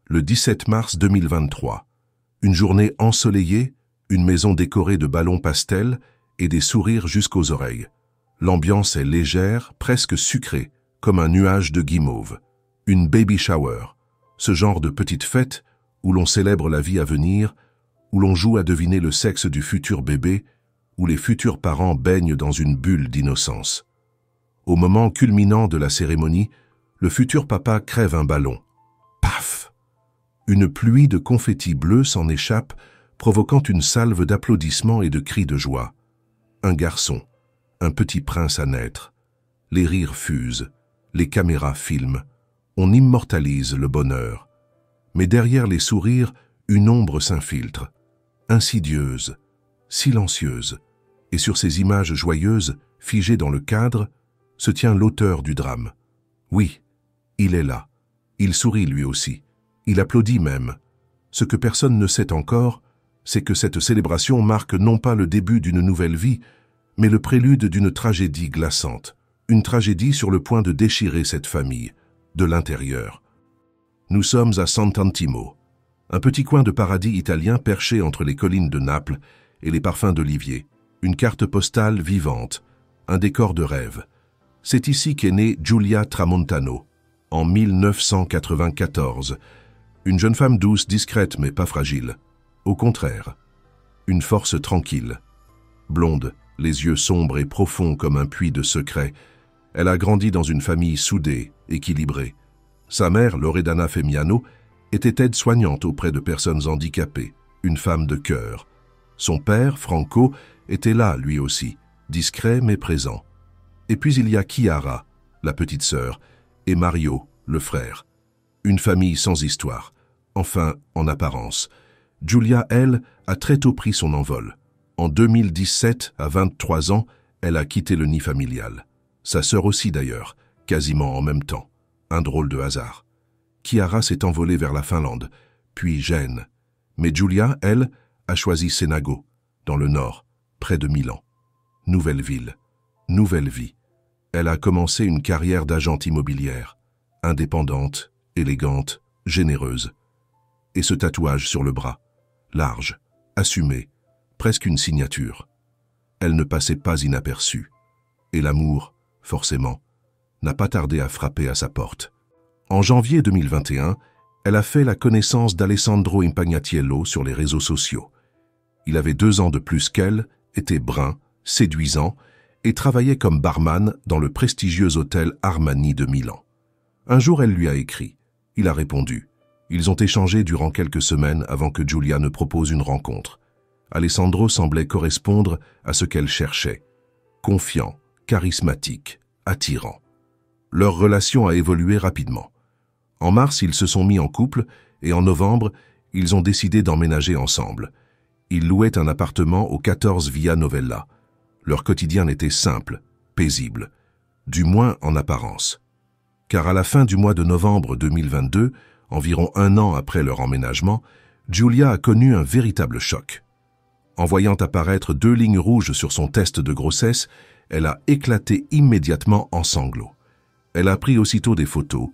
le 17 mars 2023. Une journée ensoleillée, une maison décorée de ballons pastels et des sourires jusqu'aux oreilles. L'ambiance est légère, presque sucrée, comme un nuage de guimauve. Une baby shower, ce genre de petite fête où l'on célèbre la vie à venir, où l'on joue à deviner le sexe du futur bébé, où les futurs parents baignent dans une bulle d'innocence. Au moment culminant de la cérémonie, le futur papa crève un ballon. Paf! Une pluie de confettis bleus s'en échappe, provoquant une salve d'applaudissements et de cris de joie. Un garçon, un petit prince à naître. Les rires fusent, les caméras filment. On immortalise le bonheur. Mais derrière les sourires, une ombre s'infiltre, insidieuse, silencieuse. Et sur ces images joyeuses, figées dans le cadre, se tient l'auteur du drame. Oui, il est là. Il sourit lui aussi. Il applaudit même. Ce que personne ne sait encore, c'est que cette célébration marque non pas le début d'une nouvelle vie, mais le prélude d'une tragédie glaçante. Une tragédie sur le point de déchirer cette famille, de l'intérieur. Nous sommes à Sant'Antimo, un petit coin de paradis italien perché entre les collines de Naples et les parfums d'Olivier. Une carte postale vivante, un décor de rêve. C'est ici qu'est née Giulia Tramontano, en 1994. Une jeune femme douce, discrète mais pas fragile. Au contraire, une force tranquille. Blonde, les yeux sombres et profonds comme un puits de secrets, elle a grandi dans une famille soudée, équilibrée. Sa mère, Loredana Femiano, était aide-soignante auprès de personnes handicapées, une femme de cœur. Son père, Franco, était là lui aussi, discret mais présent. Et puis il y a Chiara, la petite sœur, et Mario, le frère. Une famille sans histoire, enfin en apparence. Giulia, elle, a très tôt pris son envol. En 2017, à 23 ans, elle a quitté le nid familial. Sa sœur aussi d'ailleurs, quasiment en même temps. Un drôle de hasard. Chiara s'est envolée vers la Finlande, puis Gênes. Mais Giulia, elle, a choisi Senago, dans le nord, près de Milan. Nouvelle ville, nouvelle vie. Elle a commencé une carrière d'agente immobilière, indépendante, élégante, généreuse. Et ce tatouage sur le bras, large, assumé, presque une signature. Elle ne passait pas inaperçue. Et l'amour, forcément, n'a pas tardé à frapper à sa porte. En janvier 2021, elle a fait la connaissance d'Alessandro Impagnatiello sur les réseaux sociaux. Il avait 2 ans de plus qu'elle, était brun, séduisant, et travaillait comme barman dans le prestigieux hôtel Armani de Milan. Un jour, elle lui a écrit. Il a répondu. Ils ont échangé durant quelques semaines avant que Giulia ne propose une rencontre. Alessandro semblait correspondre à ce qu'elle cherchait. Confiant, charismatique, attirant. Leur relation a évolué rapidement. En mars, ils se sont mis en couple et en novembre, ils ont décidé d'emménager ensemble. Ils louaient un appartement au 14 Via Novella. Leur quotidien était simple, paisible, du moins en apparence. Car à la fin du mois de novembre 2022, environ 1 an après leur emménagement, Giulia a connu un véritable choc. En voyant apparaître 2 lignes rouges sur son test de grossesse, elle a éclaté immédiatement en sanglots. Elle a pris aussitôt des photos,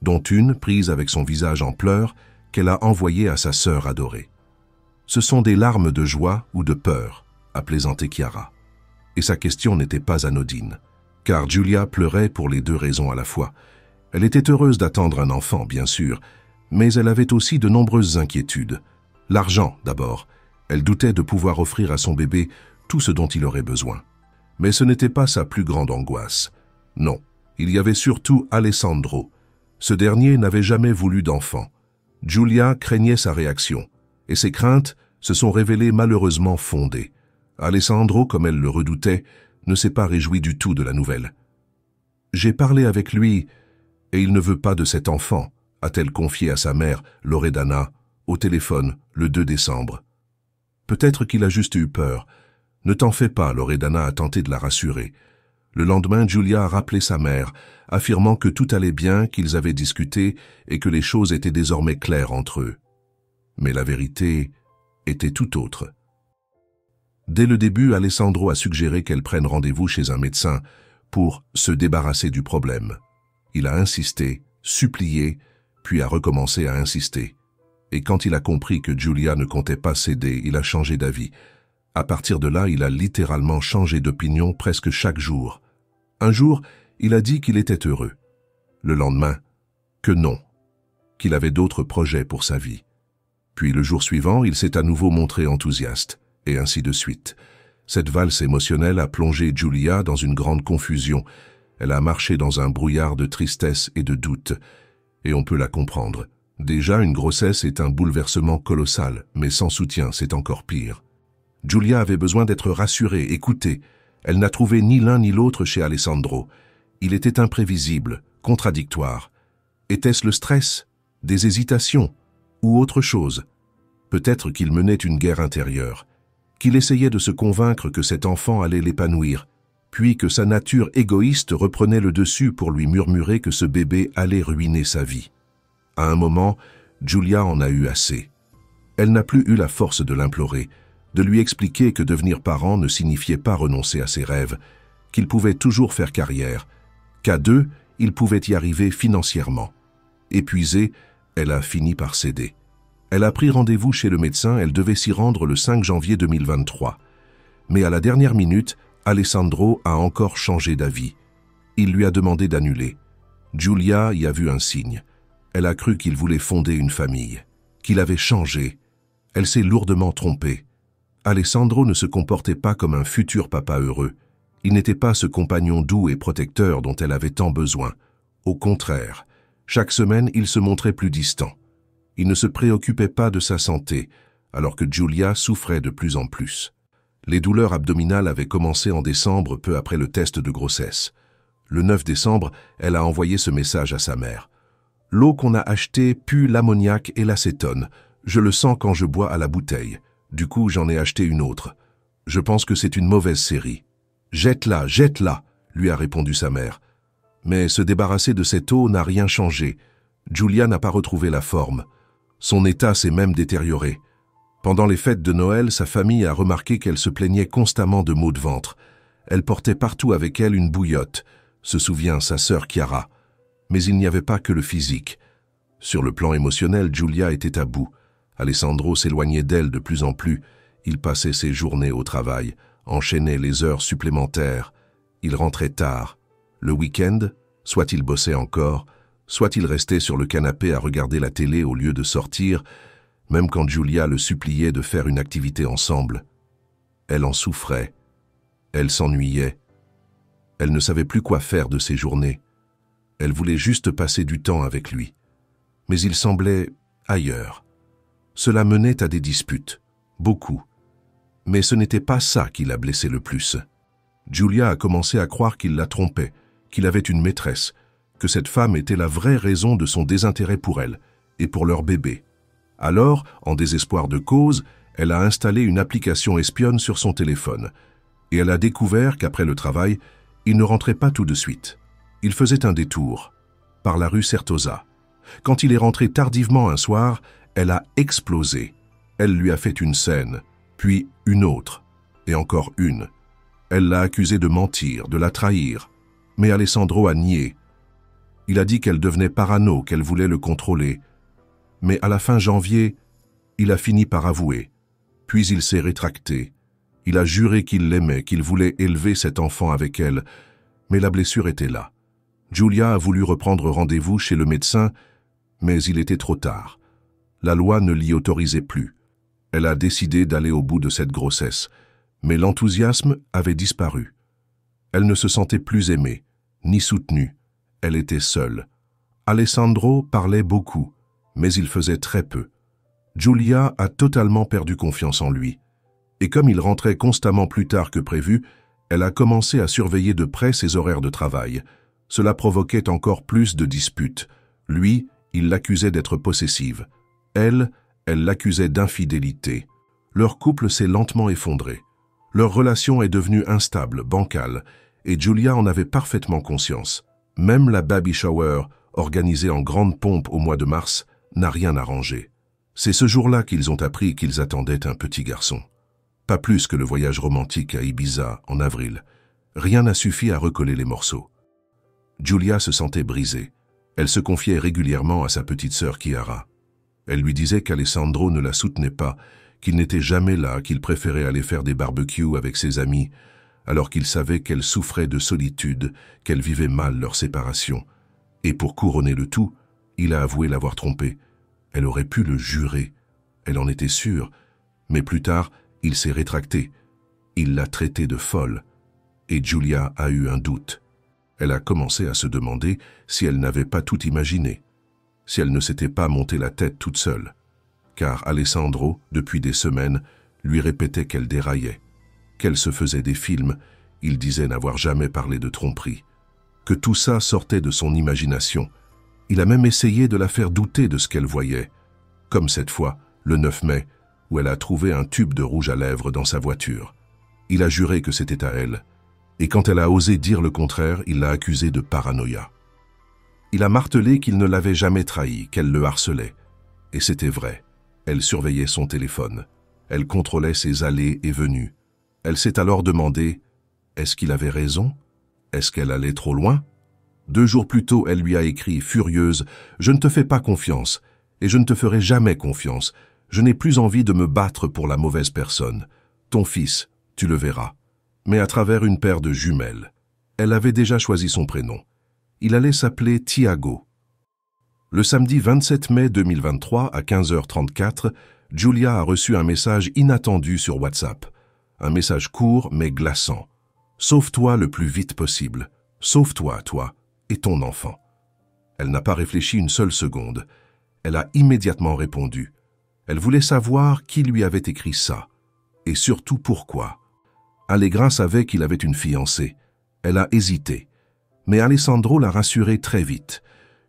dont une prise avec son visage en pleurs, qu'elle a envoyée à sa sœur adorée. Ce sont des larmes de joie ou de peur, a plaisanté Chiara. Et sa question n'était pas anodine, car Giulia pleurait pour les 2 raisons à la fois. Elle était heureuse d'attendre un enfant, bien sûr, mais elle avait aussi de nombreuses inquiétudes. L'argent, d'abord. Elle doutait de pouvoir offrir à son bébé tout ce dont il aurait besoin. Mais ce n'était pas sa plus grande angoisse. Non, il y avait surtout Alessandro. Ce dernier n'avait jamais voulu d'enfant. Giulia craignait sa réaction, et ses craintes se sont révélées malheureusement fondées. Alessandro, comme elle le redoutait, ne s'est pas réjoui du tout de la nouvelle. « J'ai parlé avec lui, et il ne veut pas de cet enfant », a-t-elle confié à sa mère, Loredana, au téléphone, le 2 décembre. Peut-être qu'il a juste eu peur. Ne t'en fais pas, Loredana a tenté de la rassurer. Le lendemain, Giulia a rappelé sa mère, affirmant que tout allait bien, qu'ils avaient discuté et que les choses étaient désormais claires entre eux. Mais la vérité était tout autre. Dès le début, Alessandro a suggéré qu'elle prenne rendez-vous chez un médecin pour se débarrasser du problème. Il a insisté, supplié, puis a recommencé à insister. Et quand il a compris que Julia ne comptait pas céder, il a changé d'avis. À partir de là, il a littéralement changé d'opinion presque chaque jour. Un jour, il a dit qu'il était heureux. Le lendemain, que non, qu'il avait d'autres projets pour sa vie. Puis le jour suivant, il s'est à nouveau montré enthousiaste, et ainsi de suite. Cette valse émotionnelle a plongé Julia dans une grande confusion. Elle a marché dans un brouillard de tristesse et de doute. Et on peut la comprendre. Déjà, une grossesse est un bouleversement colossal, mais sans soutien, c'est encore pire. Julia avait besoin d'être rassurée, écoutée. Elle n'a trouvé ni l'un ni l'autre chez Alessandro. Il était imprévisible, contradictoire. Était-ce le stress, des hésitations, ou autre chose? Peut-être qu'il menait une guerre intérieure, qu'il essayait de se convaincre que cet enfant allait l'épanouir, puis que sa nature égoïste reprenait le dessus pour lui murmurer que ce bébé allait ruiner sa vie. À un moment, Julia en a eu assez. Elle n'a plus eu la force de l'implorer, de lui expliquer que devenir parent ne signifiait pas renoncer à ses rêves, qu'il pouvait toujours faire carrière, qu'à deux, il pouvait y arriver financièrement. Épuisée, elle a fini par céder. Elle a pris rendez-vous chez le médecin, elle devait s'y rendre le 5 janvier 2023. Mais à la dernière minute, Alessandro a encore changé d'avis. Il lui a demandé d'annuler. Julia y a vu un signe. Elle a cru qu'il voulait fonder une famille, qu'il avait changé. Elle s'est lourdement trompée. Alessandro ne se comportait pas comme un futur papa heureux. Il n'était pas ce compagnon doux et protecteur dont elle avait tant besoin. Au contraire, chaque semaine, il se montrait plus distant. Il ne se préoccupait pas de sa santé, alors que Julia souffrait de plus en plus. Les douleurs abdominales avaient commencé en décembre, peu après le test de grossesse. Le 9 décembre, elle a envoyé ce message à sa mère. « L'eau qu'on a achetée pue l'ammoniac et l'acétone. Je le sens quand je bois à la bouteille. Du coup, j'en ai acheté une autre. Je pense que c'est une mauvaise série. »« Jette-la, jette-la » lui a répondu sa mère. Mais se débarrasser de cette eau n'a rien changé. Julia n'a pas retrouvé la forme. Son état s'est même détérioré. Pendant les fêtes de Noël, sa famille a remarqué qu'elle se plaignait constamment de maux de ventre. Elle portait partout avec elle une bouillotte, se souvient sa sœur Chiara. Mais il n'y avait pas que le physique. Sur le plan émotionnel, Julia était à bout. Alessandro s'éloignait d'elle de plus en plus. Il passait ses journées au travail, enchaînait les heures supplémentaires. Il rentrait tard. Le week-end, soit il bossait encore, soit il restait sur le canapé à regarder la télé au lieu de sortir, même quand Julia le suppliait de faire une activité ensemble. Elle en souffrait. Elle s'ennuyait. Elle ne savait plus quoi faire de ses journées. Elle voulait juste passer du temps avec lui. Mais il semblait ailleurs. Cela menait à des disputes, beaucoup. Mais ce n'était pas ça qui l'a blessé le plus. Julia a commencé à croire qu'il la trompait, qu'il avait une maîtresse, que cette femme était la vraie raison de son désintérêt pour elle et pour leur bébé. Alors, en désespoir de cause, elle a installé une application espionne sur son téléphone. Et elle a découvert qu'après le travail, il ne rentrait pas tout de suite. Il faisait un détour, par la rue Certosa. Quand il est rentré tardivement un soir, elle a explosé. Elle lui a fait une scène, puis une autre, et encore une. Elle l'a accusé de mentir, de la trahir. Mais Alessandro a nié. Il a dit qu'elle devenait parano, qu'elle voulait le contrôler. Mais à la fin janvier, il a fini par avouer. Puis il s'est rétracté. Il a juré qu'il l'aimait, qu'il voulait élever cet enfant avec elle. Mais la blessure était là. Julia a voulu reprendre rendez-vous chez le médecin, mais il était trop tard. La loi ne l'y autorisait plus. Elle a décidé d'aller au bout de cette grossesse, mais l'enthousiasme avait disparu. Elle ne se sentait plus aimée, ni soutenue. Elle était seule. Alessandro parlait beaucoup, mais il faisait très peu. Julia a totalement perdu confiance en lui. Et comme il rentrait constamment plus tard que prévu, elle a commencé à surveiller de près ses horaires de travail. Cela provoquait encore plus de disputes. Lui, il l'accusait d'être possessive. Elle l'accusait d'infidélité. Leur couple s'est lentement effondré. Leur relation est devenue instable, bancale, et Julia en avait parfaitement conscience. Même la baby shower, organisée en grande pompe au mois de mars, n'a rien arrangé. C'est ce jour-là qu'ils ont appris qu'ils attendaient un petit garçon. Pas plus que le voyage romantique à Ibiza en avril. Rien n'a suffi à recoller les morceaux. Julia se sentait brisée. Elle se confiait régulièrement à sa petite sœur Chiara. Elle lui disait qu'Alessandro ne la soutenait pas, qu'il n'était jamais là, qu'il préférait aller faire des barbecues avec ses amis, alors qu'il savait qu'elle souffrait de solitude, qu'elle vivait mal leur séparation. Et pour couronner le tout, il a avoué l'avoir trompée. Elle aurait pu le jurer. Elle en était sûre. Mais plus tard, il s'est rétracté. Il l'a traitée de folle. Et Giulia a eu un doute. Elle a commencé à se demander si elle n'avait pas tout imaginé, si elle ne s'était pas monté la tête toute seule. Car Alessandro, depuis des semaines, lui répétait qu'elle déraillait, qu'elle se faisait des films, il disait n'avoir jamais parlé de tromperie, que tout ça sortait de son imagination. Il a même essayé de la faire douter de ce qu'elle voyait, comme cette fois, le 9 mai, où elle a trouvé un tube de rouge à lèvres dans sa voiture. Il a juré que c'était à elle, et quand elle a osé dire le contraire, il l'a accusée de paranoïa. Il a martelé qu'il ne l'avait jamais trahi, qu'elle le harcelait. Et c'était vrai. Elle surveillait son téléphone. Elle contrôlait ses allées et venues. Elle s'est alors demandé, est-ce qu'il avait raison? Est-ce qu'elle allait trop loin? 2 jours plus tôt, elle lui a écrit, furieuse, « Je ne te fais pas confiance, et je ne te ferai jamais confiance. Je n'ai plus envie de me battre pour la mauvaise personne. Ton fils, tu le verras. » Mais à travers une paire de jumelles. Elle avait déjà choisi son prénom. Il allait s'appeler Tiago. Le samedi 27 mai 2023, à 15h34, Giulia a reçu un message inattendu sur WhatsApp. Un message court mais glaçant. « Sauve-toi le plus vite possible. Sauve-toi, toi, et ton enfant. » Elle n'a pas réfléchi une seule seconde. Elle a immédiatement répondu. Elle voulait savoir qui lui avait écrit ça, et surtout pourquoi. Allegra savait qu'il avait une fiancée. Elle a hésité. Mais Alessandro l'a rassurée très vite.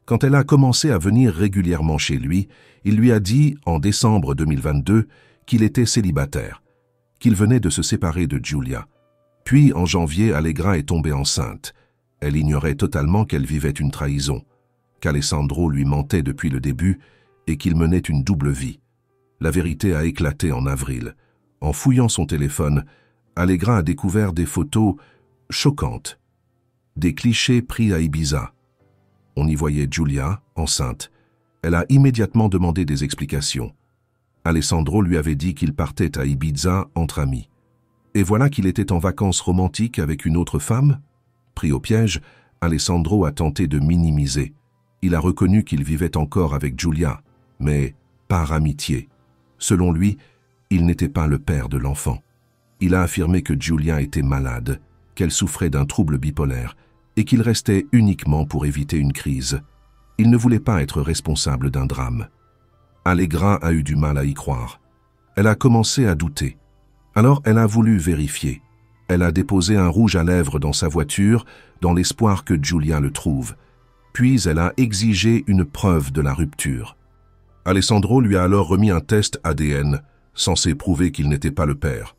Quand elle a commencé à venir régulièrement chez lui, il lui a dit, en décembre 2022, qu'il était célibataire, qu'il venait de se séparer de Giulia. Puis, en janvier, Allegra est tombée enceinte. Elle ignorait totalement qu'elle vivait une trahison, qu'Alessandro lui mentait depuis le début et qu'il menait une double vie. La vérité a éclaté en avril. En fouillant son téléphone, Allegra a découvert des photos choquantes, des clichés pris à Ibiza. On y voyait Giulia, enceinte. Elle a immédiatement demandé des explications. Alessandro lui avait dit qu'il partait à Ibiza entre amis. Et voilà qu'il était en vacances romantiques avec une autre femme. Pris au piège, Alessandro a tenté de minimiser. Il a reconnu qu'il vivait encore avec Giulia, mais par amitié. Selon lui, il n'était pas le père de l'enfant. Il a affirmé que Giulia était malade, qu'elle souffrait d'un trouble bipolaire et qu'il restait uniquement pour éviter une crise. Il ne voulait pas être responsable d'un drame. Allegra a eu du mal à y croire. Elle a commencé à douter. Alors elle a voulu vérifier. Elle a déposé un rouge à lèvres dans sa voiture dans l'espoir que Giulia le trouve. Puis elle a exigé une preuve de la rupture. Alessandro lui a alors remis un test ADN, censé prouver qu'il n'était pas le père.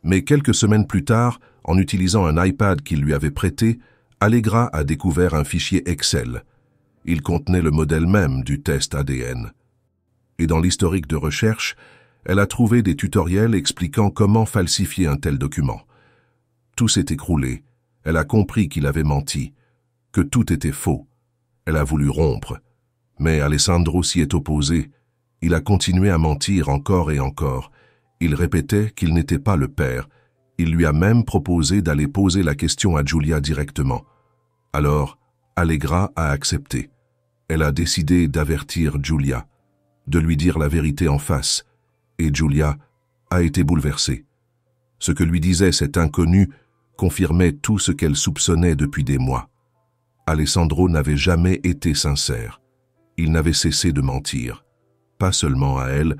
Mais quelques semaines plus tard, en utilisant un iPad qu'il lui avait prêté, Allegra a découvert un fichier Excel. Il contenait le modèle même du test ADN. Et dans l'historique de recherche, elle a trouvé des tutoriels expliquant comment falsifier un tel document. Tout s'est écroulé. Elle a compris qu'il avait menti, que tout était faux. Elle a voulu rompre. Mais Alessandro s'y est opposé. Il a continué à mentir encore et encore. Il répétait qu'il n'était pas le père. Il lui a même proposé d'aller poser la question à Giulia directement. Alors, Allegra a accepté. Elle a décidé d'avertir Giulia, de lui dire la vérité en face, et Giulia a été bouleversée. Ce que lui disait cet inconnu confirmait tout ce qu'elle soupçonnait depuis des mois. Alessandro n'avait jamais été sincère. Il n'avait cessé de mentir. Pas seulement à elle,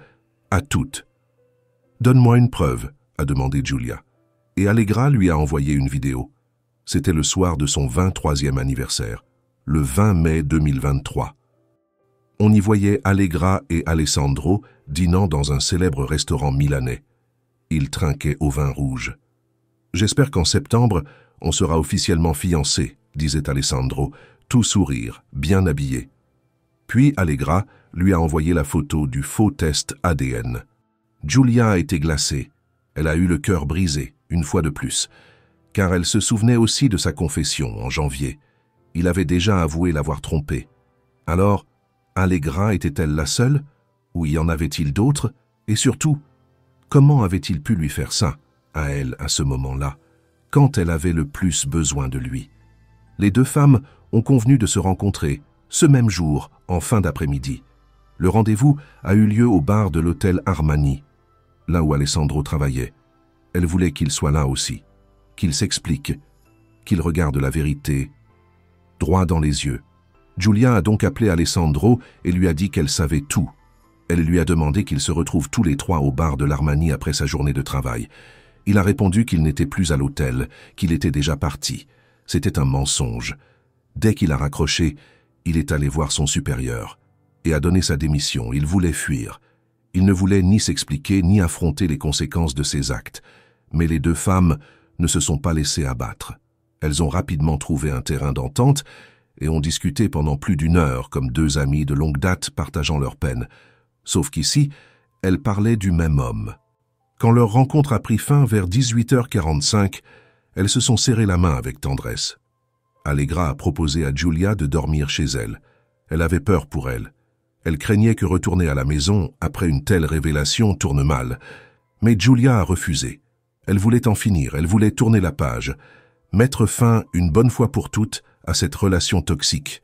à toutes. « Donne-moi une preuve », a demandé Giulia. Et Allegra lui a envoyé une vidéo. C'était le soir de son 23e anniversaire, le 20 mai 2023. On y voyait Allegra et Alessandro dînant dans un célèbre restaurant milanais. Ils trinquaient au vin rouge. « J'espère qu'en septembre, on sera officiellement fiancés », disait Alessandro, tout sourire, bien habillé. Puis Allegra lui a envoyé la photo du faux test ADN. Giulia a été glacée. Elle a eu le cœur brisé, une fois de plus, car elle se souvenait aussi de sa confession en janvier. Il avait déjà avoué l'avoir trompée. Alors, Allegra était-elle la seule? Ou y en avait-il d'autres? Et surtout, comment avait-il pu lui faire ça, à elle, à ce moment-là, quand elle avait le plus besoin de lui? Les deux femmes ont convenu de se rencontrer, ce même jour, en fin d'après-midi. Le rendez-vous a eu lieu au bar de l'hôtel Armani, là où Alessandro travaillait. Elle voulait qu'il soit là aussi, qu'il s'explique, qu'il regarde la vérité droit dans les yeux. Giulia a donc appelé Alessandro et lui a dit qu'elle savait tout. Elle lui a demandé qu'ils se retrouvent tous les trois au bar de l'Armani après sa journée de travail. Il a répondu qu'il n'était plus à l'hôtel, qu'il était déjà parti. C'était un mensonge. Dès qu'il a raccroché, il est allé voir son supérieur et a donné sa démission. Il voulait fuir. Il ne voulait ni s'expliquer ni affronter les conséquences de ses actes. Mais les deux femmes ne se sont pas laissées abattre. Elles ont rapidement trouvé un terrain d'entente et ont discuté pendant plus d'1 heure comme deux amies de longue date partageant leur peine. Sauf qu'ici, elles parlaient du même homme. Quand leur rencontre a pris fin vers 18h45, elles se sont serrées la main avec tendresse. Allegra a proposé à Giulia de dormir chez elle. Elle avait peur pour elle. Elle craignait que retourner à la maison après une telle révélation tourne mal. Mais Giulia a refusé. Elle voulait en finir, elle voulait tourner la page, mettre fin une bonne fois pour toutes à cette relation toxique.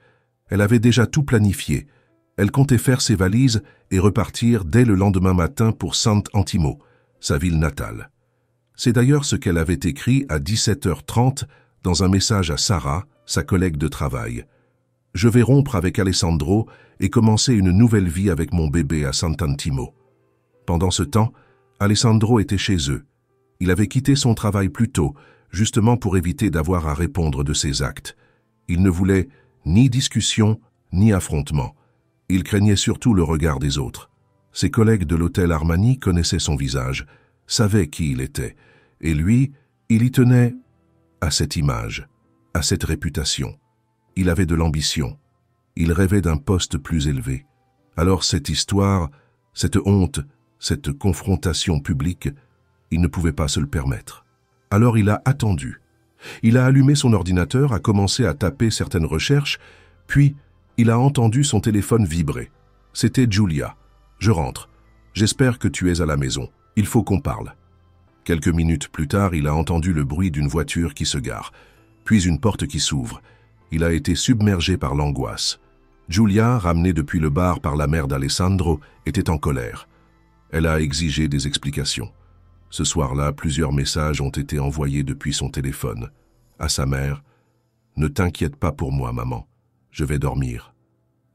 Elle avait déjà tout planifié. Elle comptait faire ses valises et repartir dès le lendemain matin pour Sant'Antimo, sa ville natale. C'est d'ailleurs ce qu'elle avait écrit à 17h30 dans un message à Sara, sa collègue de travail. « Je vais rompre avec Alessandro et commencer une nouvelle vie avec mon bébé à Sant'Antimo. » Pendant ce temps, Alessandro était chez eux. Il avait quitté son travail plus tôt, justement pour éviter d'avoir à répondre de ses actes. Il ne voulait ni discussion, ni affrontement. Il craignait surtout le regard des autres. Ses collègues de l'hôtel Armani connaissaient son visage, savaient qui il était, et lui, il y tenait à cette image, à cette réputation. Il avait de l'ambition. Il rêvait d'un poste plus élevé. Alors cette histoire, cette honte, cette confrontation publique, il ne pouvait pas se le permettre. Alors il a attendu. Il a allumé son ordinateur, a commencé à taper certaines recherches, puis il a entendu son téléphone vibrer. C'était Giulia. « Je rentre. J'espère que tu es à la maison. Il faut qu'on parle. » Quelques minutes plus tard, il a entendu le bruit d'une voiture qui se gare, puis une porte qui s'ouvre. Il a été submergé par l'angoisse. Giulia, ramenée depuis le bar par la mère d'Alessandro, était en colère. Elle a exigé des explications. Ce soir-là, plusieurs messages ont été envoyés depuis son téléphone. À sa mère, « Ne t'inquiète pas pour moi, maman. Je vais dormir. »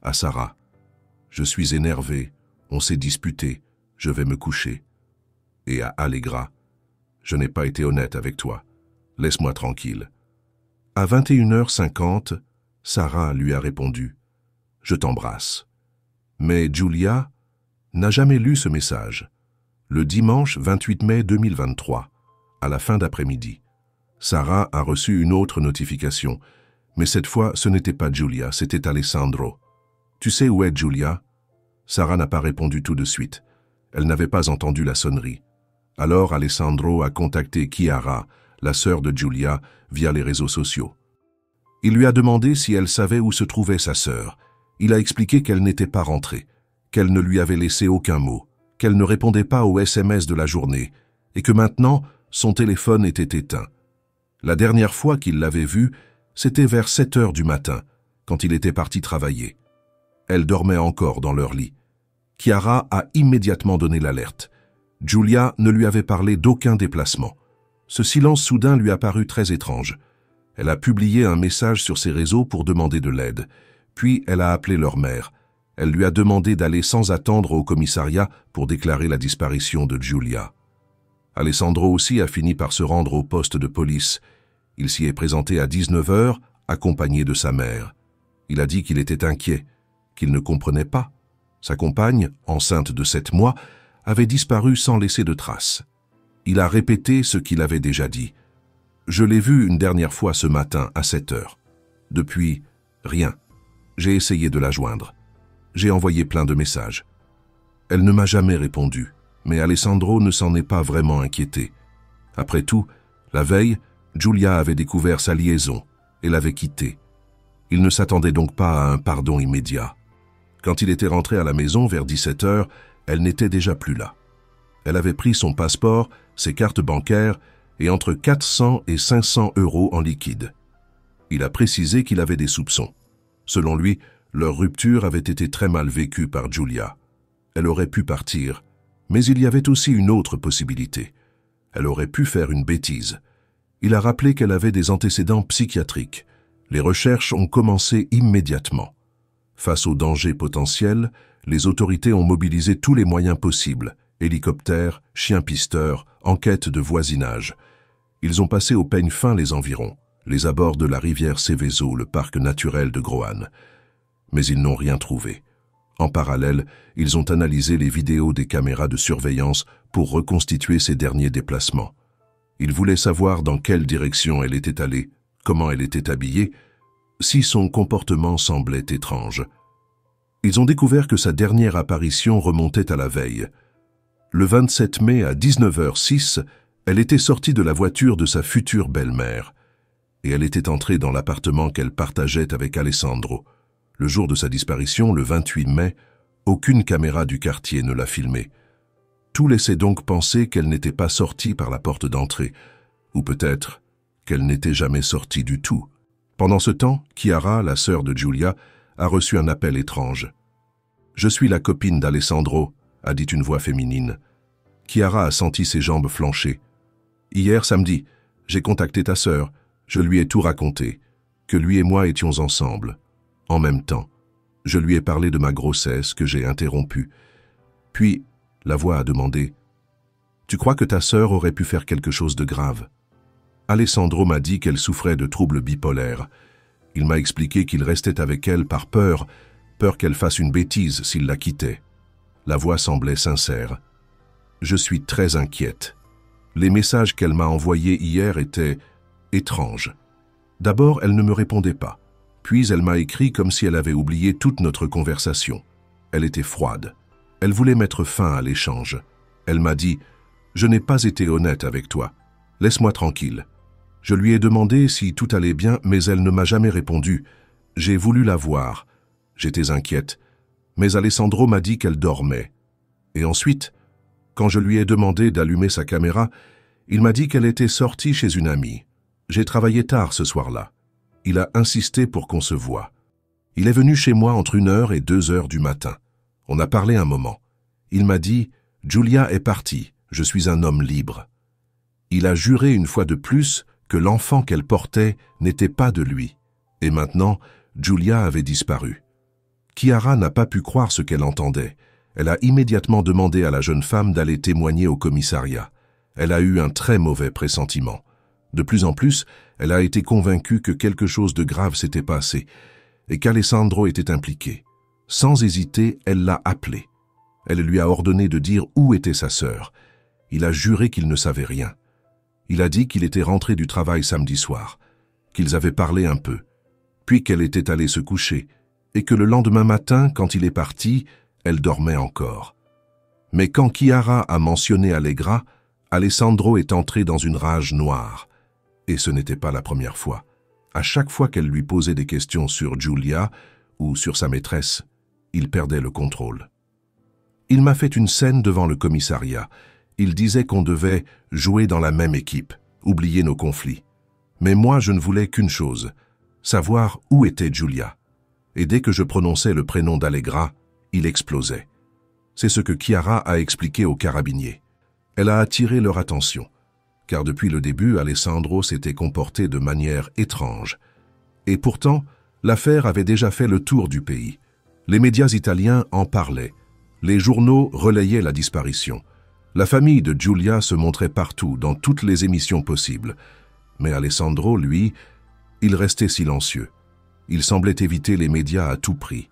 À Sara, « Je suis énervé. On s'est disputé. Je vais me coucher. » Et à Allegra, « Je n'ai pas été honnête avec toi. Laisse-moi tranquille. » À 21h50, Sara lui a répondu « Je t'embrasse. » Mais Giulia n'a jamais lu ce message. Le dimanche 28 mai 2023, à la fin d'après-midi, Sara a reçu une autre notification, mais cette fois ce n'était pas Giulia, c'était Alessandro. « Tu sais où est Giulia ?» Sara n'a pas répondu tout de suite. Elle n'avait pas entendu la sonnerie. Alors Alessandro a contacté Chiara, la sœur de Giulia, via les réseaux sociaux. Il lui a demandé si elle savait où se trouvait sa sœur. Il a expliqué qu'elle n'était pas rentrée, qu'elle ne lui avait laissé aucun mot, qu'elle ne répondait pas aux SMS de la journée, et que maintenant, son téléphone était éteint. La dernière fois qu'il l'avait vue, c'était vers 7 heures du matin, quand il était parti travailler. Elle dormait encore dans leur lit. Chiara a immédiatement donné l'alerte. Giulia ne lui avait parlé d'aucun déplacement. Ce silence soudain lui a paru très étrange. Elle a publié un message sur ses réseaux pour demander de l'aide. Puis elle a appelé leur mère. Elle lui a demandé d'aller sans attendre au commissariat pour déclarer la disparition de Giulia. Alessandro aussi a fini par se rendre au poste de police. Il s'y est présenté à 19h, accompagné de sa mère. Il a dit qu'il était inquiet, qu'il ne comprenait pas. Sa compagne, enceinte de 7 mois, avait disparu sans laisser de traces. Il a répété ce qu'il avait déjà dit. « Je l'ai vue une dernière fois ce matin à 7 heures. Depuis, rien. J'ai essayé de la joindre. J'ai envoyé plein de messages. Elle ne m'a jamais répondu, mais Alessandro ne s'en est pas vraiment inquiété. Après tout, la veille, Giulia avait découvert sa liaison et l'avait quitté. Il ne s'attendait donc pas à un pardon immédiat. Quand il était rentré à la maison vers 17 heures, elle n'était déjà plus là. Elle avait pris son passeport, ses cartes bancaires et entre 400 et 500 euros en liquide. Il a précisé qu'il avait des soupçons. Selon lui, leur rupture avait été très mal vécue par Giulia. Elle aurait pu partir, mais il y avait aussi une autre possibilité. Elle aurait pu faire une bêtise. Il a rappelé qu'elle avait des antécédents psychiatriques. Les recherches ont commencé immédiatement. Face aux dangers potentiels, les autorités ont mobilisé tous les moyens possibles, hélicoptères, chiens pisteurs, enquêtes de voisinage. Ils ont passé au peigne fin les environs, les abords de la rivière Seveso, le parc naturel de Groan. Mais ils n'ont rien trouvé. En parallèle, ils ont analysé les vidéos des caméras de surveillance pour reconstituer ses derniers déplacements. Ils voulaient savoir dans quelle direction elle était allée, comment elle était habillée, si son comportement semblait étrange. Ils ont découvert que sa dernière apparition remontait à la veille. Le 27 mai à 19h06, elle était sortie de la voiture de sa future belle-mère et elle était entrée dans l'appartement qu'elle partageait avec Alessandro. Le jour de sa disparition, le 28 mai, aucune caméra du quartier ne l'a filmée. Tout laissait donc penser qu'elle n'était pas sortie par la porte d'entrée, ou peut-être qu'elle n'était jamais sortie du tout. Pendant ce temps, Chiara, la sœur de Giulia, a reçu un appel étrange. « Je suis la copine d'Alessandro », a dit une voix féminine. Chiara a senti ses jambes flancher. « Hier samedi, j'ai contacté ta sœur, je lui ai tout raconté, que lui et moi étions ensemble. En même temps, je lui ai parlé de ma grossesse que j'ai interrompue. Puis, la voix a demandé « Tu crois que ta sœur aurait pu faire quelque chose de grave ?» Alessandro m'a dit qu'elle souffrait de troubles bipolaires. Il m'a expliqué qu'il restait avec elle par peur qu'elle fasse une bêtise s'il la quittait. La voix semblait sincère. Je suis très inquiète. Les messages qu'elle m'a envoyés hier étaient étranges. D'abord, elle ne me répondait pas. Puis elle m'a écrit comme si elle avait oublié toute notre conversation. Elle était froide. Elle voulait mettre fin à l'échange. Elle m'a dit « Je n'ai pas été honnête avec toi. Laisse-moi tranquille. » Je lui ai demandé si tout allait bien, mais elle ne m'a jamais répondu. J'ai voulu la voir. J'étais inquiète. Mais Alessandro m'a dit qu'elle dormait. Et ensuite, quand je lui ai demandé d'allumer sa caméra, il m'a dit qu'elle était sortie chez une amie. J'ai travaillé tard ce soir-là. Il a insisté pour qu'on se voie. Il est venu chez moi entre 1h et 2h du matin. On a parlé un moment. Il m'a dit « Giulia est partie, je suis un homme libre ». Il a juré une fois de plus que l'enfant qu'elle portait n'était pas de lui. Et maintenant, Giulia avait disparu. Chiara n'a pas pu croire ce qu'elle entendait. Elle a immédiatement demandé à la jeune femme d'aller témoigner au commissariat. Elle a eu un très mauvais pressentiment. De plus en plus, elle a été convaincue que quelque chose de grave s'était passé et qu'Alessandro était impliqué. Sans hésiter, elle l'a appelé. Elle lui a ordonné de dire où était sa sœur. Il a juré qu'il ne savait rien. Il a dit qu'il était rentré du travail samedi soir, qu'ils avaient parlé un peu, puis qu'elle était allée se coucher, et que le lendemain matin, quand il est parti, elle dormait encore. Mais quand Chiara a mentionné Allegra, Alessandro est entré dans une rage noire. Et ce n'était pas la première fois. À chaque fois qu'elle lui posait des questions sur Giulia ou sur sa maîtresse, il perdait le contrôle. Il m'a fait une scène devant le commissariat. Il disait qu'on devait jouer dans la même équipe, oublier nos conflits. Mais moi, je ne voulais qu'une chose, savoir où était Giulia. Et dès que je prononçais le prénom d'Allegra, il explosait. C'est ce que Chiara a expliqué aux carabiniers. Elle a attiré leur attention, car depuis le début, Alessandro s'était comporté de manière étrange. Et pourtant, l'affaire avait déjà fait le tour du pays. Les médias italiens en parlaient. Les journaux relayaient la disparition. La famille de Giulia se montrait partout, dans toutes les émissions possibles. Mais Alessandro, lui, il restait silencieux. Il semblait éviter les médias à tout prix.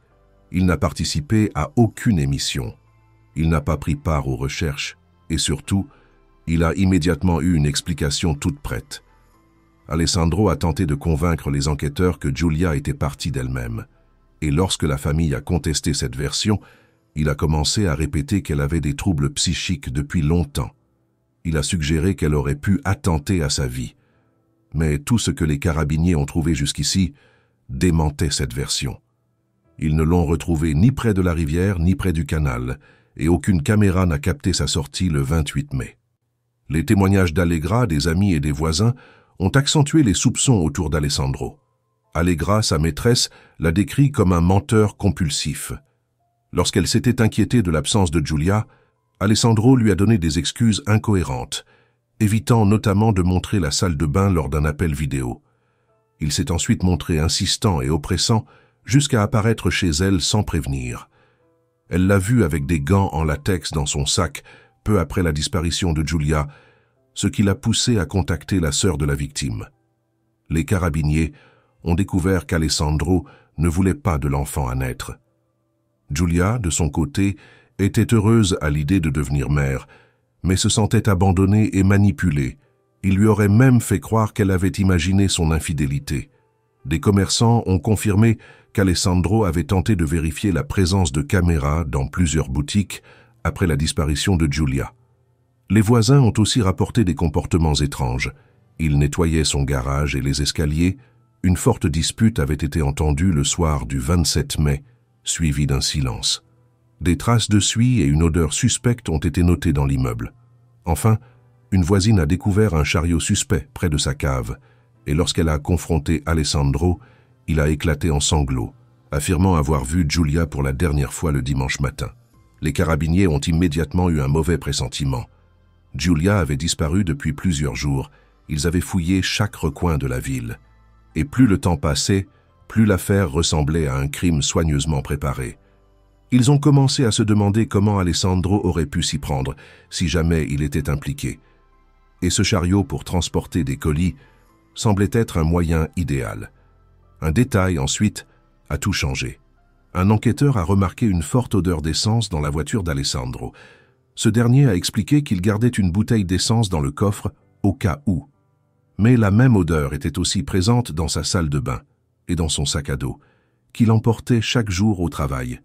Il n'a participé à aucune émission. Il n'a pas pris part aux recherches. Et surtout, il a immédiatement eu une explication toute prête. Alessandro a tenté de convaincre les enquêteurs que Giulia était partie d'elle-même. Et lorsque la famille a contesté cette version, il a commencé à répéter qu'elle avait des troubles psychiques depuis longtemps. Il a suggéré qu'elle aurait pu attenter à sa vie. Mais tout ce que les carabiniers ont trouvé jusqu'ici démentait cette version. Ils ne l'ont retrouvé ni près de la rivière ni près du canal, et aucune caméra n'a capté sa sortie le 28 mai. Les témoignages d'Allegra, des amis et des voisins ont accentué les soupçons autour d'Alessandro. Allegra, sa maîtresse, l'a décrit comme un menteur compulsif. Lorsqu'elle s'était inquiétée de l'absence de Giulia, Alessandro lui a donné des excuses incohérentes, évitant notamment de montrer la salle de bain lors d'un appel vidéo. Il s'est ensuite montré insistant et oppressant jusqu'à apparaître chez elle sans prévenir. Elle l'a vu avec des gants en latex dans son sac peu après la disparition de Giulia, ce qui l'a poussé à contacter la sœur de la victime. Les carabiniers ont découvert qu'Alessandro ne voulait pas de l'enfant à naître. Giulia, de son côté, était heureuse à l'idée de devenir mère, mais se sentait abandonnée et manipulée. Il lui aurait même fait croire qu'elle avait imaginé son infidélité. Des commerçants ont confirmé qu'Alessandro avait tenté de vérifier la présence de caméras dans plusieurs boutiques après la disparition de Giulia. Les voisins ont aussi rapporté des comportements étranges. Il nettoyait son garage et les escaliers. Une forte dispute avait été entendue le soir du 27 mai, suivie d'un silence. Des traces de suie et une odeur suspecte ont été notées dans l'immeuble. Enfin, une voisine a découvert un chariot suspect près de sa cave, et lorsqu'elle a confronté Alessandro, il a éclaté en sanglots, affirmant avoir vu Giulia pour la dernière fois le dimanche matin. Les carabiniers ont immédiatement eu un mauvais pressentiment. Giulia avait disparu depuis plusieurs jours. Ils avaient fouillé chaque recoin de la ville. Et plus le temps passait, plus l'affaire ressemblait à un crime soigneusement préparé. Ils ont commencé à se demander comment Alessandro aurait pu s'y prendre, si jamais il était impliqué. Et ce chariot pour transporter des colis semblait être un moyen idéal. Un détail, ensuite, a tout changé. Un enquêteur a remarqué une forte odeur d'essence dans la voiture d'Alessandro. Ce dernier a expliqué qu'il gardait une bouteille d'essence dans le coffre au cas où. Mais la même odeur était aussi présente dans sa salle de bain et dans son sac à dos, qu'il emportait chaque jour au travail.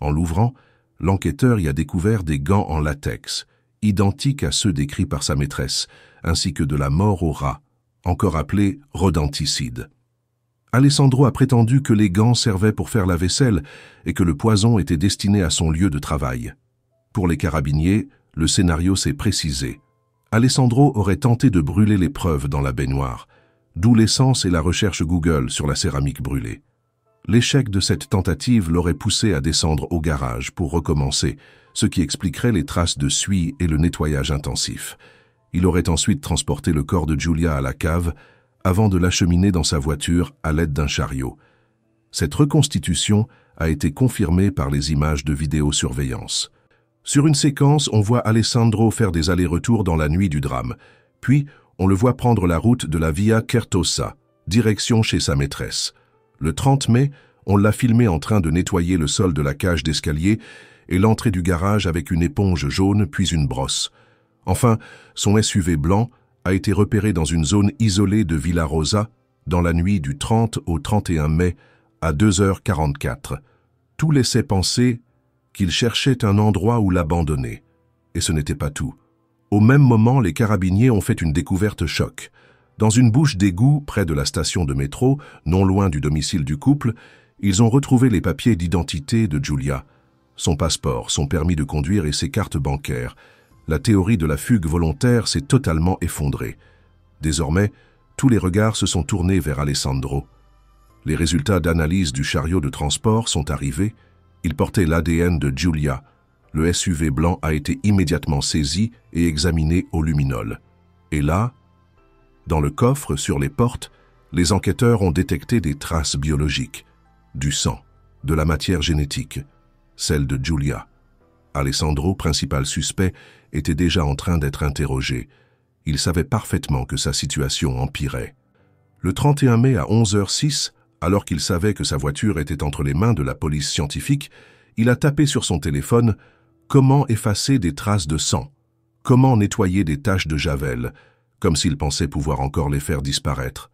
En l'ouvrant, l'enquêteur y a découvert des gants en latex, identiques à ceux décrits par sa maîtresse, ainsi que de la mort au rat, encore appelée rodenticide. Alessandro a prétendu que les gants servaient pour faire la vaisselle et que le poison était destiné à son lieu de travail. Pour les carabiniers, le scénario s'est précisé. Alessandro aurait tenté de brûler les preuves dans la baignoire, d'où l'essence et la recherche Google sur la céramique brûlée. L'échec de cette tentative l'aurait poussé à descendre au garage pour recommencer, ce qui expliquerait les traces de suie et le nettoyage intensif. Il aurait ensuite transporté le corps de Giulia à la cave avant de l'acheminer dans sa voiture à l'aide d'un chariot. Cette reconstitution a été confirmée par les images de vidéosurveillance. Sur une séquence, on voit Alessandro faire des allers-retours dans la nuit du drame, puis on le voit prendre la route de la Via Certosa, direction chez sa maîtresse. Le 30 mai, on l'a filmé en train de nettoyer le sol de la cage d'escalier et l'entrée du garage avec une éponge jaune puis une brosse. Enfin, son SUV blanc a été repéré dans une zone isolée de Villa Rosa dans la nuit du 30 au 31 mai à 2h44. Tout laissait penser qu'il cherchait un endroit où l'abandonner. Et ce n'était pas tout. Au même moment, les carabiniers ont fait une découverte choc. Dans une bouche d'égout près de la station de métro, non loin du domicile du couple, ils ont retrouvé les papiers d'identité de Giulia, son passeport, son permis de conduire et ses cartes bancaires. La théorie de la fugue volontaire s'est totalement effondrée. Désormais, tous les regards se sont tournés vers Alessandro. Les résultats d'analyse du chariot de transport sont arrivés. Il portait l'ADN de Giulia. Le SUV blanc a été immédiatement saisi et examiné au luminol. Et là, dans le coffre, sur les portes, les enquêteurs ont détecté des traces biologiques, du sang, de la matière génétique, celle de Giulia. Alessandro, principal suspect, était déjà en train d'être interrogé. Il savait parfaitement que sa situation empirait. Le 31 mai à 11h06, alors qu'il savait que sa voiture était entre les mains de la police scientifique, il a tapé sur son téléphone « Comment effacer des traces de sang ? Comment nettoyer des taches de javel ?» comme s'il pensait pouvoir encore les faire disparaître.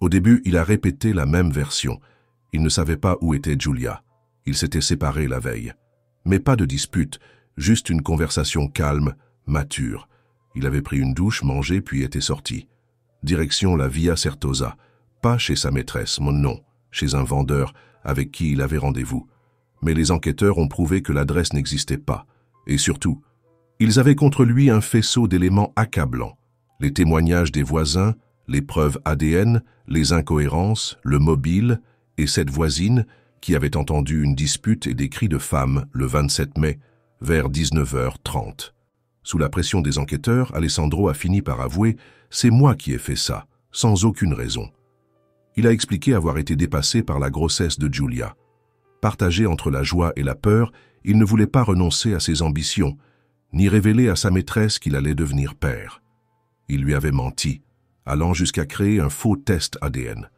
Au début, il a répété la même version. Il ne savait pas où était Giulia. Ils s'étaient séparés la veille. Mais pas de dispute, juste une conversation calme, mature. Il avait pris une douche, mangé, puis était sorti. Direction la Via Certosa. Pas chez sa maîtresse, non, chez un vendeur, avec qui il avait rendez-vous. Mais les enquêteurs ont prouvé que l'adresse n'existait pas. Et surtout, ils avaient contre lui un faisceau d'éléments accablants. Les témoignages des voisins, les preuves ADN, les incohérences, le mobile et cette voisine qui avait entendu une dispute et des cris de femmes le 27 mai vers 19h30. Sous la pression des enquêteurs, Alessandro a fini par avouer « C'est moi qui ai fait ça », sans aucune raison. Il a expliqué avoir été dépassé par la grossesse de Giulia. Partagé entre la joie et la peur, il ne voulait pas renoncer à ses ambitions, ni révéler à sa maîtresse qu'il allait devenir père. Il lui avait menti, allant jusqu'à créer un faux test ADN.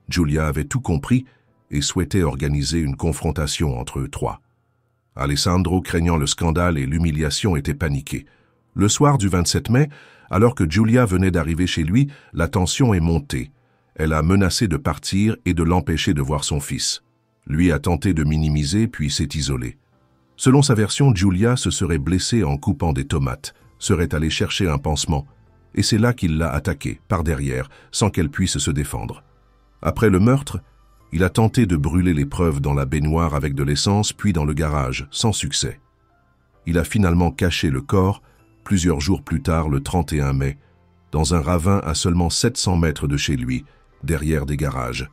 Giulia avait tout compris et souhaitait organiser une confrontation entre eux trois. Alessandro, craignant le scandale et l'humiliation, était paniqué. Le soir du 27 mai, alors que Giulia venait d'arriver chez lui, la tension est montée. Elle a menacé de partir et de l'empêcher de voir son fils. Lui a tenté de minimiser puis s'est isolé. Selon sa version, Giulia se serait blessée en coupant des tomates, serait allée chercher un pansement, et c'est là qu'il l'a attaquée, par derrière, sans qu'elle puisse se défendre. Après le meurtre, il a tenté de brûler les preuves dans la baignoire avec de l'essence, puis dans le garage, sans succès. Il a finalement caché le corps, plusieurs jours plus tard, le 31 mai, dans un ravin à seulement 700 mètres de chez lui, derrière des garages.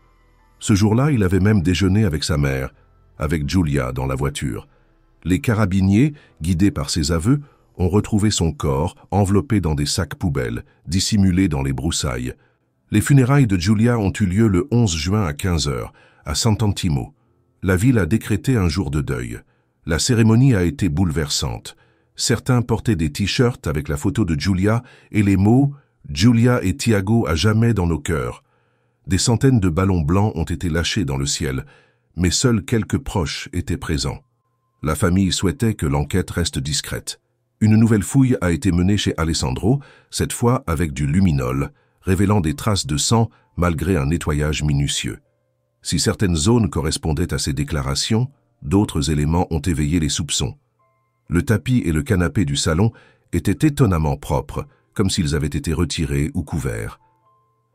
Ce jour-là, il avait même déjeuné avec sa mère, avec Giulia dans la voiture. Les carabiniers, guidés par ses aveux, ont retrouvé son corps enveloppé dans des sacs poubelles, dissimulés dans les broussailles. Les funérailles de Giulia ont eu lieu le 11 juin à 15h, à Sant'Antimo. La ville a décrété un jour de deuil. La cérémonie a été bouleversante. Certains portaient des t-shirts avec la photo de Giulia et les mots « Giulia et Tiago à jamais dans nos cœurs ». Des centaines de ballons blancs ont été lâchés dans le ciel, mais seuls quelques proches étaient présents. La famille souhaitait que l'enquête reste discrète. Une nouvelle fouille a été menée chez Alessandro, cette fois avec du luminol, révélant des traces de sang malgré un nettoyage minutieux. Si certaines zones correspondaient à ses déclarations, d'autres éléments ont éveillé les soupçons. Le tapis et le canapé du salon étaient étonnamment propres, comme s'ils avaient été retirés ou couverts.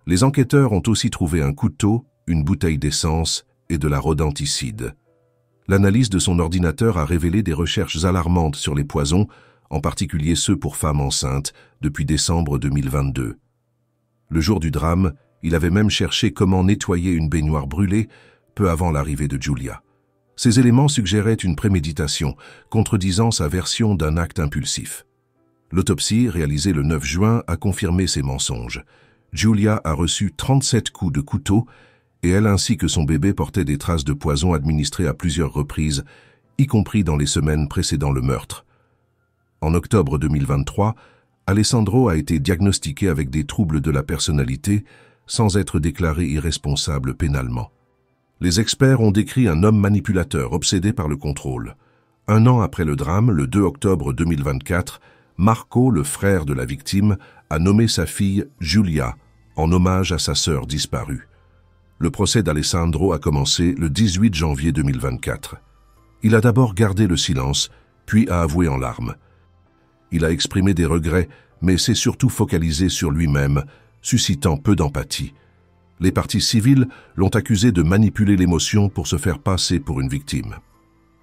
Les enquêteurs ont aussi trouvé un couteau, une bouteille d'essence et de la rodenticide. L'analyse de son ordinateur a révélé des recherches alarmantes sur les poisons, en particulier ceux pour femmes enceintes, depuis décembre 2022. Le jour du drame, il avait même cherché comment nettoyer une baignoire brûlée peu avant l'arrivée de Giulia. Ces éléments suggéraient une préméditation, contredisant sa version d'un acte impulsif. L'autopsie, réalisée le 9 juin, a confirmé ces mensonges. Giulia a reçu 37 coups de couteau et elle ainsi que son bébé portaient des traces de poison administrées à plusieurs reprises, y compris dans les semaines précédant le meurtre. En octobre 2023, Alessandro a été diagnostiqué avec des troubles de la personnalité sans être déclaré irresponsable pénalement. Les experts ont décrit un homme manipulateur obsédé par le contrôle. Un an après le drame, le 2 octobre 2024, Marco, le frère de la victime, a nommé sa fille Giulia, en hommage à sa sœur disparue. Le procès d'Alessandro a commencé le 18 janvier 2024. Il a d'abord gardé le silence, puis a avoué en larmes. Il a exprimé des regrets, mais s'est surtout focalisé sur lui-même, suscitant peu d'empathie. Les parties civiles l'ont accusé de manipuler l'émotion pour se faire passer pour une victime.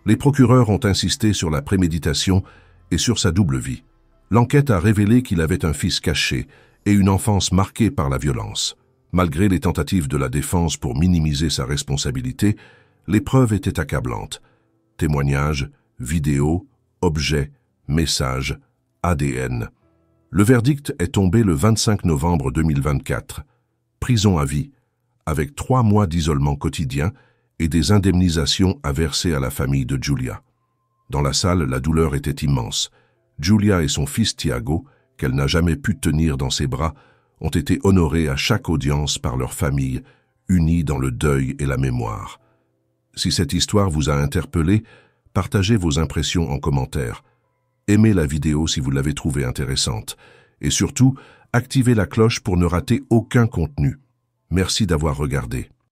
Les procureurs ont insisté sur la préméditation et sur sa double vie. L'enquête a révélé qu'il avait un fils caché et une enfance marquée par la violence. Malgré les tentatives de la défense pour minimiser sa responsabilité, les preuves étaient accablantes. Témoignages, vidéos, objets, messages, ADN. Le verdict est tombé le 25 novembre 2024. Prison à vie, avec 3 mois d'isolement quotidien et des indemnisations à verser à la famille de Giulia. Dans la salle, la douleur était immense. Giulia et son fils Tiago, qu'elle n'a jamais pu tenir dans ses bras, ont été honorés à chaque audience par leur famille, unis dans le deuil et la mémoire. Si cette histoire vous a interpellé, partagez vos impressions en commentaire. Aimez la vidéo si vous l'avez trouvée intéressante. Et surtout, activez la cloche pour ne rater aucun contenu. Merci d'avoir regardé.